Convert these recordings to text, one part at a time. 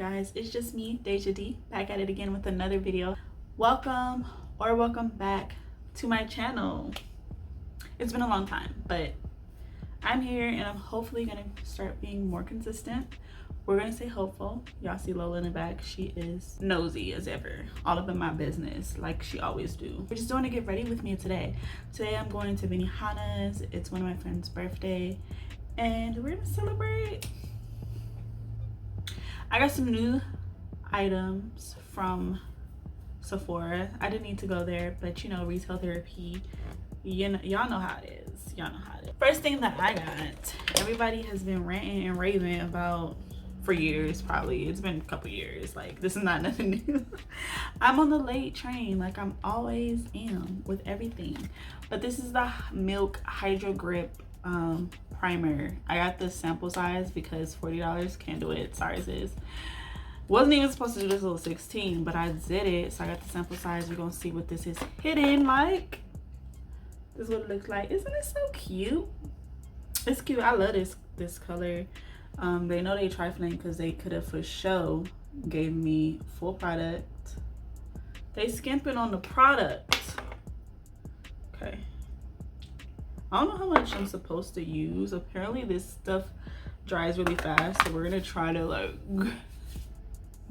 guys, it's just me, Deja D, back at it again with another video. Welcome back to my channel. It's been a long time, but I'm here and I'm hopefully gonna start being more consistent. We're gonna stay hopeful. Y'all see Lola in the back. She is nosy as ever, all up in my business like she always do. We're just doing a get ready with me today. Today I'm going to Benihana's. It's one of my friend's birthday and we're gonna celebrate. I got some new items from Sephora. I didn't need to go there, but you know, retail therapy, y'all know how it is. Y'all know how it is. First thing that I got, everybody has been ranting and raving about for years. Probably it's been a couple years. Like, this is not nothing new. I'm on the late train, like I'm always am with everything. But this is the Milk Hydro Grip primer. I got the sample size because $40 can't do it. Sorry sis. Wasn't even supposed to do this little 16, but I did it, so I got the sample size. We're gonna see what this is hidden like. This is what it looks like. Isn't it so cute? It's cute. I love this color. They know they trifling because they could have for sure gave me full product. They skimping on the product. Okay, I don't know how much I'm supposed to use. Apparently this stuff dries really fast, so we're gonna try to like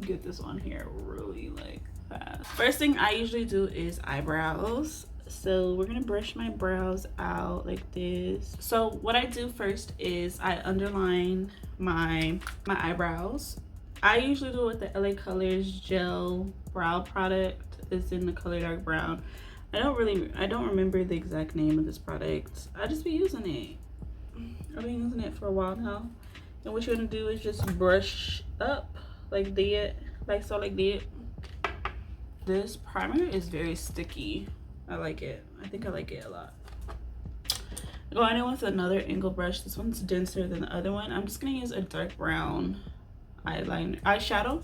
get this on here really like fast. First thing I usually do is eyebrows. So we're gonna brush my brows out like this. So what I do first is I underline my eyebrows. I usually do it with the LA Colors gel brow product. It's in the color dark brown. I don't remember the exact name of this product. I just be using it. I've been using it for a while now. And what you're gonna do is just brush up like that, like so, like that. This primer is very sticky. I like it. I think I like it a lot. Going in with another angle brush. This one's denser than the other one. I'm just gonna use a dark brown eyeshadow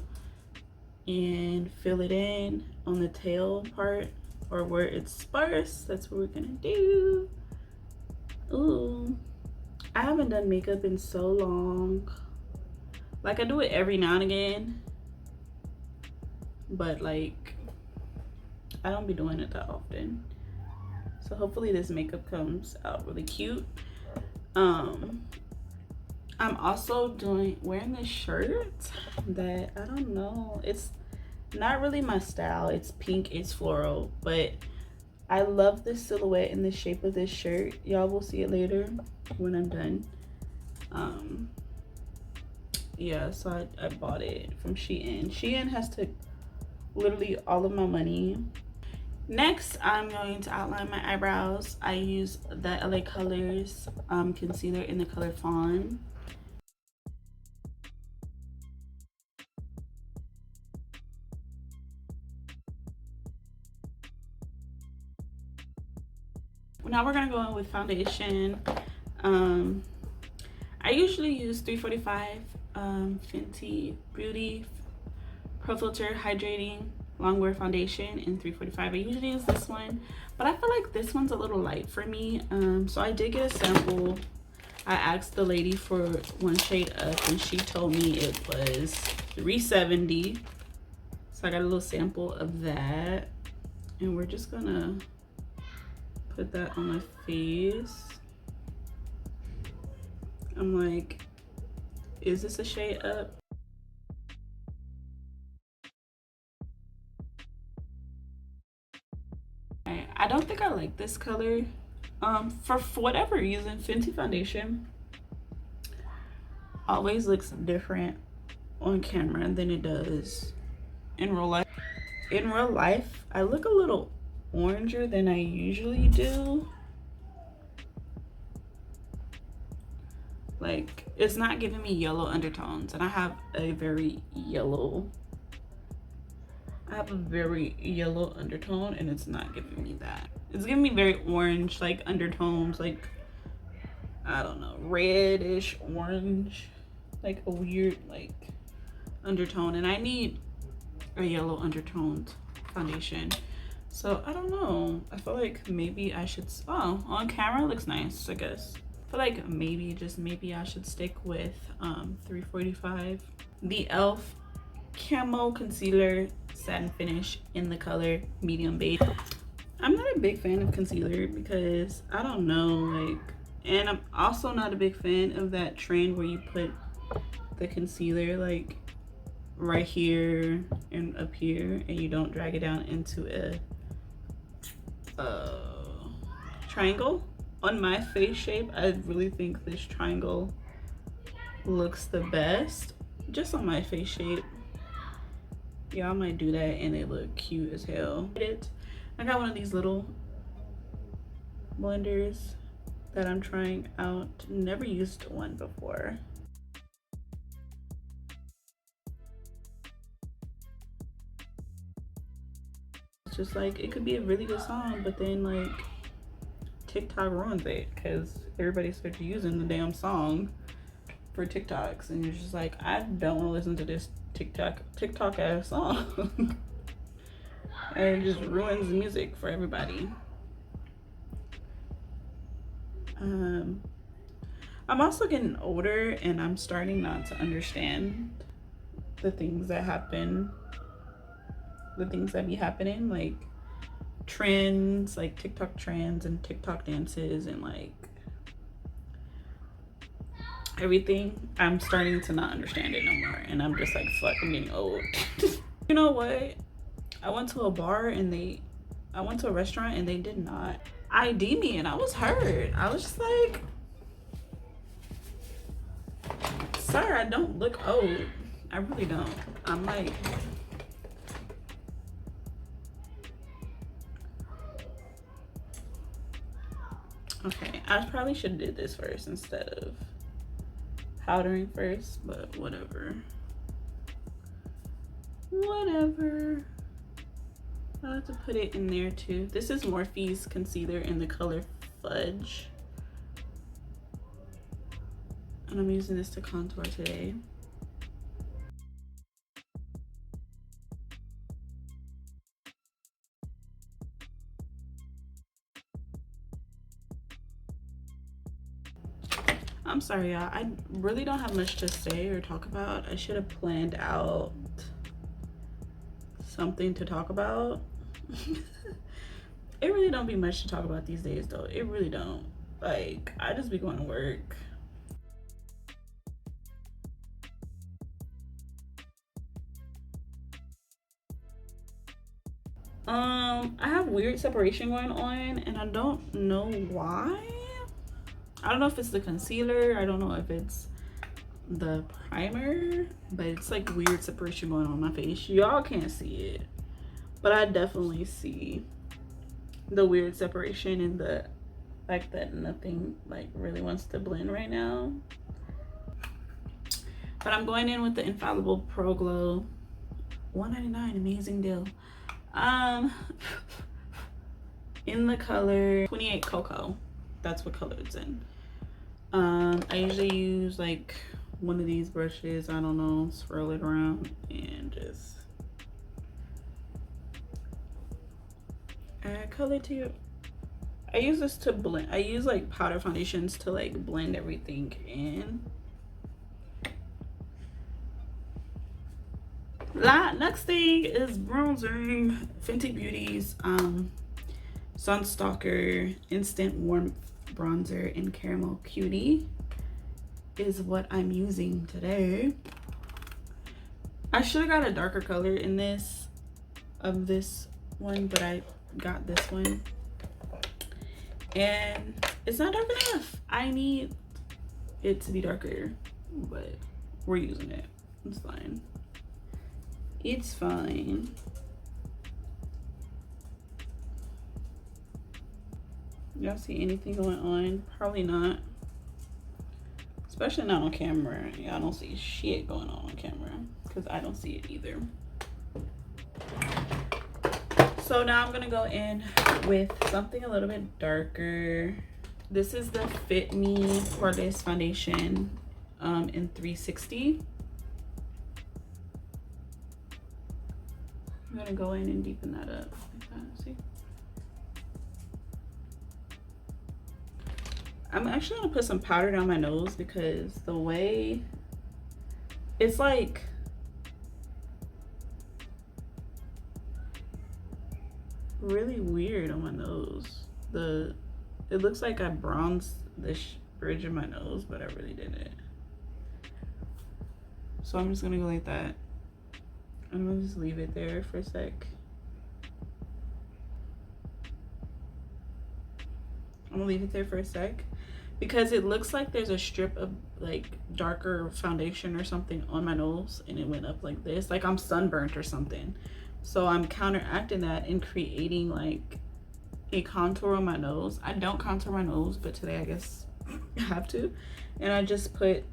and fill it in on the tail part, or where it's sparse. That's what we're gonna do. Ooh, I haven't done makeup in so long. Like, I do it every now and again, but like I don't be doing it that often. So hopefully this makeup comes out really cute. I'm also wearing this shirt that I don't know, it's not really my style. It's pink, it's floral, but I love the silhouette and the shape of this shirt. Y'all will see it later when I'm done. Yeah, so I bought it from Shein. Shein has took literally all of my money. Next, I'm going to outline my eyebrows. I use the LA Colors concealer in the color Fawn. Now we're gonna go in with foundation. I usually use 345 Fenty Beauty Pro Filter Hydrating Longwear Foundation in 345. I usually use this one, but I feel like this one's a little light for me. So I did get a sample. I asked the lady for one shade up and she told me it was 370. So I got a little sample of that, and we're just gonna put that on my face. I'm like, is this a shade up? I don't think I like this color. For whatever reason, Fenty foundation always looks different on camera than it does in real life. In real life, I look a little oranger than I usually do. Like, it's not giving me yellow undertones, and I have a very yellow undertone, and it's not giving me that. It's giving me very orange like undertones, like I don't know, reddish orange, like a weird like undertone, and I need a yellow undertoned foundation. So I don't know, I feel like maybe I should, oh, on camera it looks nice, I guess. I feel like maybe, just maybe, I should stick with 345. The e.l.f. camo concealer satin finish in the color medium beige. I'm not a big fan of concealer because I don't know, like, and I'm also not a big fan of that trend where you put the concealer like right here and up here and you don't drag it down into a triangle. On my face shape, I really think this triangle looks the best, just on my face shape. Y'all might do that and it look cute as hell. I got one of these little blenders that I'm trying out. Never used one before. It's just like, it could be a really good song, but then like TikTok ruins it because everybody starts using the damn song for TikToks, and you're just like, I don't want to listen to this TikTok ass song. And it just ruins the music for everybody. I'm also getting older and I'm starting not to understand the things that happen, the things that be happening, like trends, like TikTok trends and TikTok dances and like everything. I'm starting to not understand it no more, and I'm just like, fuck, I'm getting old. You know what? I went to a restaurant and they did not ID me, and I was hurt. I was just like, sir, I don't look old. I really don't. I'm like, okay, I probably should have did this first instead of powdering first, but whatever. Whatever. I'll have to put it in there too. This is Morphe's concealer in the color Fudge. And I'm using this to contour today. I'm sorry, y'all. I really don't have much to say or talk about. I should have planned out something to talk about. It really don't be much to talk about these days though. It really don't. Like, I just be going to work. I have weird separation going on and I don't know why. I don't know if it's the concealer, I don't know if it's the primer, but it's like weird separation going on my face. Y'all can't see it, but I definitely see the weird separation and the fact that nothing like really wants to blend right now. But I'm going in with the Infallible Pro Glow, $1.99, amazing deal. In the color 28 Cocoa, that's what color it's in. I usually use like one of these brushes, I don't know, swirl it around and just add color to it. I use this to blend. I use like powder foundations to like blend everything in. Next thing is bronzing. Fenty Beauty's Sunstalker Instant Warmth Bronzer in Caramel Cutie is what I'm using today. I should have got a darker color in this one, but I got this one and it's not dark enough. I need it to be darker, but we're using it. It's fine. It's fine. Y'all see anything going on? Probably not. Especially not on camera. Y'all don't see shit going on camera because I don't see it either. So now I'm gonna go in with something a little bit darker. This is the Fit Me Poreless Foundation in 360. I'm gonna go in and deepen that up like that. See? I'm actually gonna put some powder down my nose because the way it's like really weird on my nose. It looks like I bronzed this bridge of my nose, but I really didn't. So I'm just gonna go like that. I'm gonna just leave it there for a sec. I'm gonna leave it there for a sec because it looks like there's a strip of like darker foundation or something on my nose and it went up like this, like I'm sunburnt or something. So I'm counteracting that and creating like a contour on my nose. I don't contour my nose, but today I guess I have to. And I just put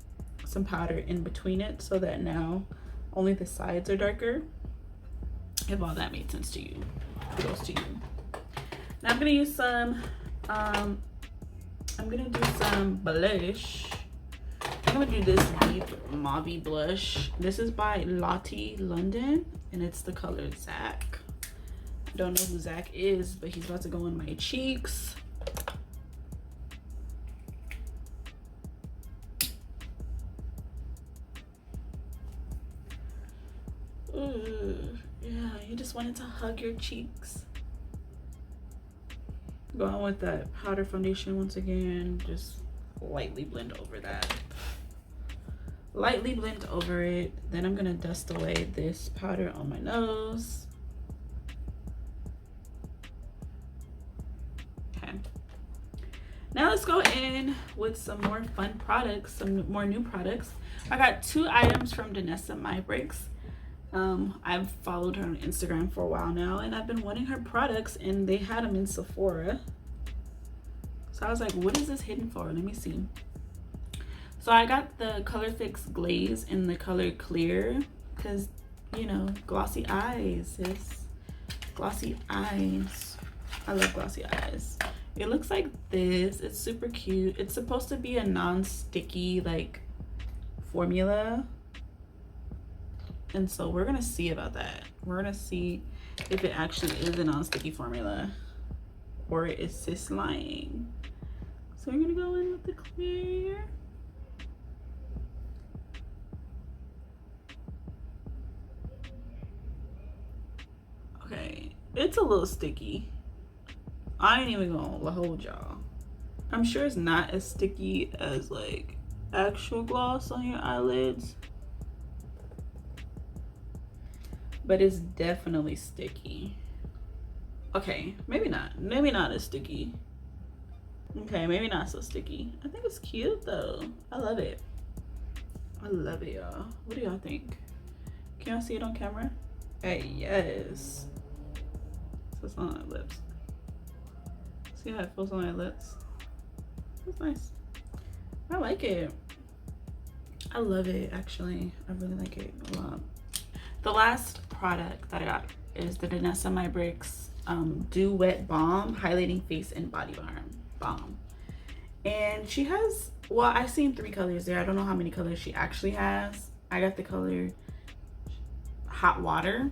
some powder in between it so that now only the sides are darker. If all that made sense to you, kudos to you. Now I'm gonna use some I'm gonna do some blush. I'm gonna do this deep mauve blush. This is by Lottie London and it's the color Zach. Don't know who Zach is, but he's about to go in my cheeks. Ooh, yeah, you just wanted to hug your cheeks. Go on with that powder foundation once again. Just lightly blend over that. Lightly blend over it. Then I'm gonna dust away this powder on my nose. Okay. Now let's go in with some more fun products, some more new products. I got 2 items from Danessa Myricks. I've followed her on Instagram for a while now and I've been wanting her products and they had them in Sephora. So I was like, what is this hidden for? Let me see. So I got the Color Fix Glaze in the color Clear because, you know, glossy eyes, sis. Glossy eyes. I love glossy eyes. It looks like this. It's super cute. It's supposed to be a non-sticky like formula. And so we're gonna see about that. We're gonna see if it actually is a non-sticky formula or it's just lying. So we're gonna go in with the clear. Okay, it's a little sticky. I ain't even gonna hold y'all. I'm sure it's not as sticky as like actual gloss on your eyelids, but it's definitely sticky. Okay, maybe not as sticky. Okay, maybe not so sticky. I think it's cute though. I love it. I love it, y'all. What do y'all think? Can y'all see it on camera? Hey, yes. So it's on my lips. See how it feels on my lips? It's nice. I like it. I love it, actually. I really like it a lot. The last product that I got is the Danessa Myricks Dew Wet Balm Highlighting Face and Body Balm. And she has, well, I've seen 3 colors there. I don't know how many colors she actually has. I got the color Hot Water.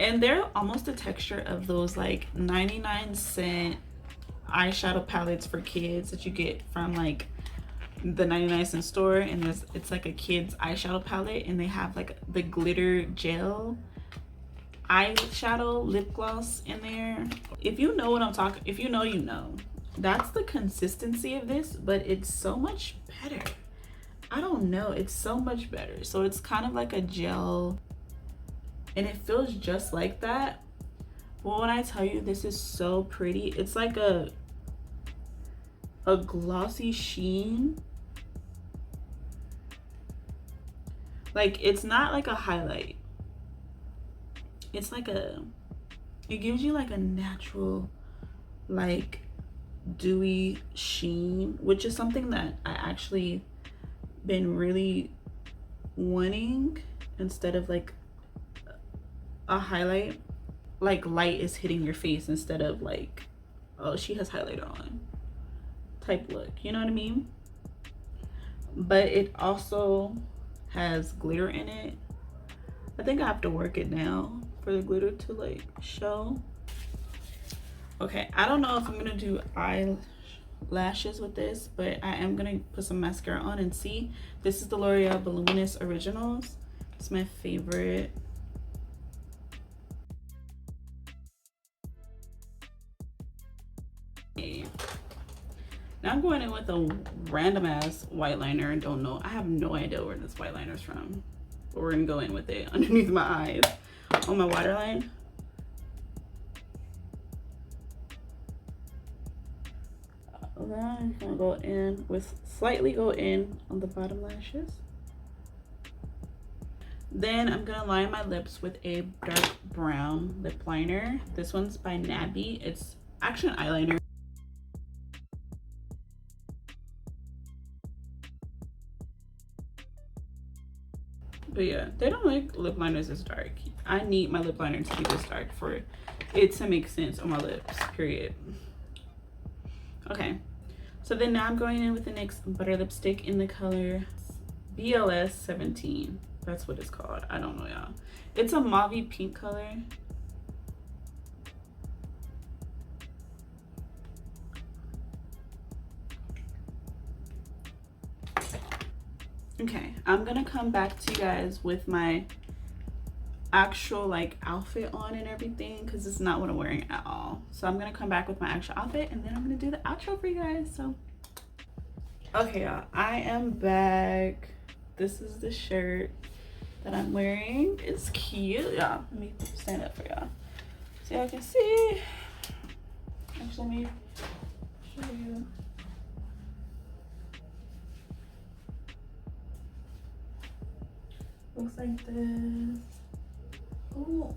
And they're almost the texture of those like 99-cent eyeshadow palettes for kids that you get from like the 99-cent store, and it's like a kid's eyeshadow palette and they have like the glitter gel eyeshadow lip gloss in there. If you know what I'm talking, if you know, you know. That's the consistency of this, but it's so much better. I don't know, it's so much better. So it's kind of like a gel and it feels just like that. But when I tell you this is so pretty, it's like a glossy sheen. Like, it's not like a highlight. It's like it gives you like a natural, like dewy sheen, which is something that I actually been really wanting, instead of like a highlight, like light is hitting your face instead of like, oh, she has highlighter on type look, you know what I mean? But it also has glitter in it. I think I have to work it now for the glitter to like show. Okay, I don't know if I'm gonna do eyelashes with this, but I am gonna put some mascara on and see. This is the L'Oreal Voluminous Originals. It's my favorite. Now I'm going in with a random ass white liner. Don't know. I have no idea where this white liner is from. But we're gonna go in with it underneath my eyes on my waterline. Then I'm gonna go in with slightly go in on the bottom lashes. Then I'm gonna line my lips with a dark brown lip liner. This one's by Nabby. It's actually an eyeliner. But yeah, they don't make lip liners this dark. I need my lip liner to be this dark for it to make sense on my lips, period. Okay, so then now I'm going in with the NYX Butter Lipstick in the color BLS 17. That's what it's called. I don't know, y'all. It's a mauve pink color. Okay, I'm gonna come back to you guys with my actual like outfit on and everything, because it's not what I'm wearing at all. So I'm gonna come back with my actual outfit and then I'm gonna do the outro for you guys. So okay, y'all, I am back. This is the shirt that I'm wearing. It's cute, y'all. Let me stand up for y'all so y'all can see. Actually, let me show you. Looks like this. Ooh.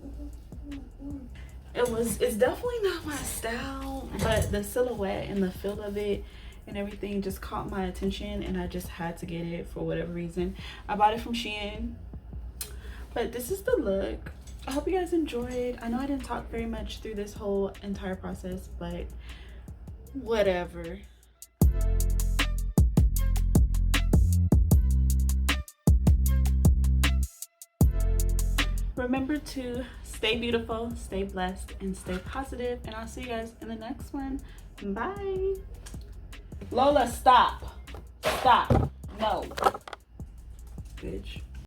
It's definitely not my style, but the silhouette and the feel of it and everything just caught my attention, and I just had to get it for whatever reason. I bought it from Shein, but this is the look. I hope you guys enjoyed. I know I didn't talk very much through this whole entire process, but whatever. Remember to stay beautiful, stay blessed, and stay positive. And I'll see you guys in the next one. Bye. Lola, stop. Stop. No. Bitch.